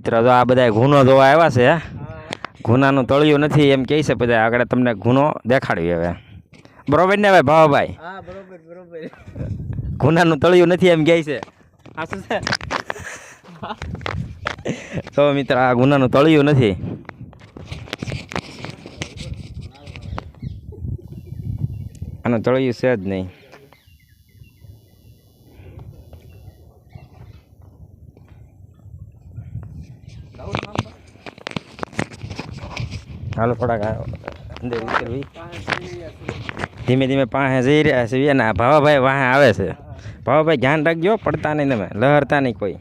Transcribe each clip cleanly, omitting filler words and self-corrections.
મિત્ર તો આ બધા ગુનો જોવા આવ્યા છે ગુનાનું તળિયું નથી એમ કહે છે બધા આગળ તમને ગુનો દેખાડવી હવે બરોબર ને ભાઈ ભાવભાઈ હા બરોબર બરોબર ગુનાનું તળિયું નથી એમ કહે છે આ શું છે તો મિત્ર આ ગુનાનું તળિયું નથી આનું તળિયું છે જ નહીં હાલો થોડાક અંદર ઉતરવી ધીમે ધીમે પાસે જઈ રહ્યા છે ના ભાવાભાઈ વાહે આવે છે ભાવાભાઈ ધ્યાન રાખજો પડતા નહીં તમે લહરતા નહીં કોઈ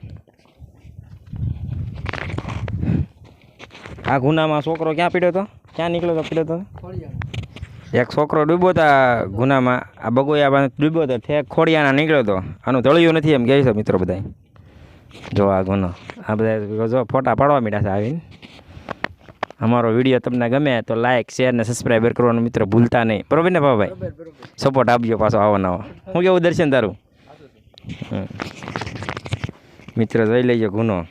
આ ગુનામાં છોકરો ક્યાં પીડ્યો હતો ક્યાં નીકળ્યો હતો પીડ્યો હતો એક છોકરો ડૂબ્યો હતો ગુનામાં આ બગોયા ડૂબ્યો હતો ઠેક ખોડિયાના નીકળ્યો હતો આનું તળિયું નથી એમ કહે છે મિત્રો બધા જો આ ગુનો આ બધા જો ફોટા પાડવા માંડ્યા છે આવીને અમારો વિડીયો તમને ગમે તો લાઈક શેર ને સબસ્ક્રાઈબર કરવાનું મિત્ર ભૂલતા નહીં બરોબર ને ભાઈ સપોર્ટ આપજો પાછો આવો નવો હું કેવું દર્શન તારું મિત્ર જોઈ લેજો ગુનો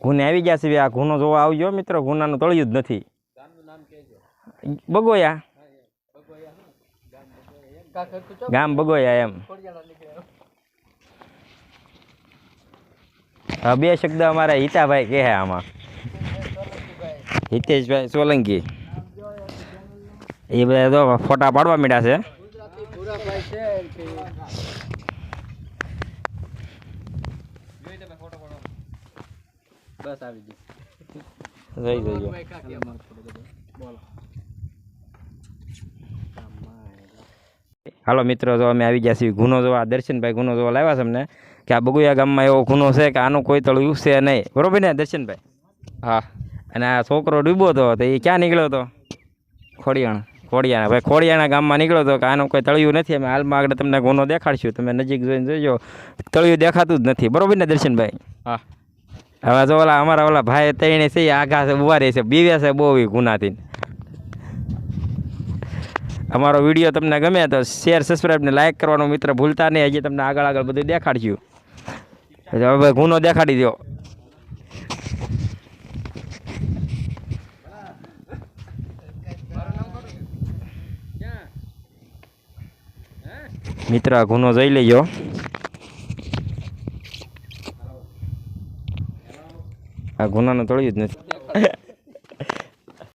ગુને આવી ગયા છે આ ગુનો જોવા આવજો મિત્રો ગુનાનું તળિયું જ નથી બગોયા ગામ બગોયા એમ હા બે શબ્દ અમારા હિતાભાઈ કહે આમાં હિતેશભાઈ સોલંકી એ બધા તો ફોટા પાડવા માંડ્યા છે બસ આવી જઈ જજો હાલો મિત્રો જો અમે આવી ગયા છીએ ગુનો જોવા દર્શનભાઈ ગુનો જોવા લાવ્યા છે અમને કે આ બગુયા ગામમાં એવો ગુનો છે કે આનું કોઈ તળિયું છે નહીં બરોબર ને દર્શનભાઈ હા અને આ છોકરો ડૂબ્યો હતો તો એ ક્યાં નીકળ્યો હતો ખોડિયાણા ભાઈ ખોડિયાણા ગામમાં નીકળ્યો હતો કે આનું કોઈ તળિયું નથી અમે હાલમાં આગળ તમને ગુનો દેખાડશું તમે નજીક જોઈને જોજો તળિયું દેખાતું જ નથી બરોબર ને દર્શનભાઈ હા હવે જો ઓલા અમારા ઓલા ભાઈ તઈને છે આઘા છે ઉભા રહે છે બીવ્યા છે બહુ ગુનાથી અમારો વિડીયો તમને ગમે તો શેર સબસ્ક્રાઈબ ને લાઈક કરવાનું મિત્ર ભૂલતા નહીં હજી તમને આગળ આગળ બધું દેખાડશું હવે ગુનો દેખાડી દો મિત્ર આ ગુનો જોઈ લેજો આ ગુનાનું તળિયું જ નથી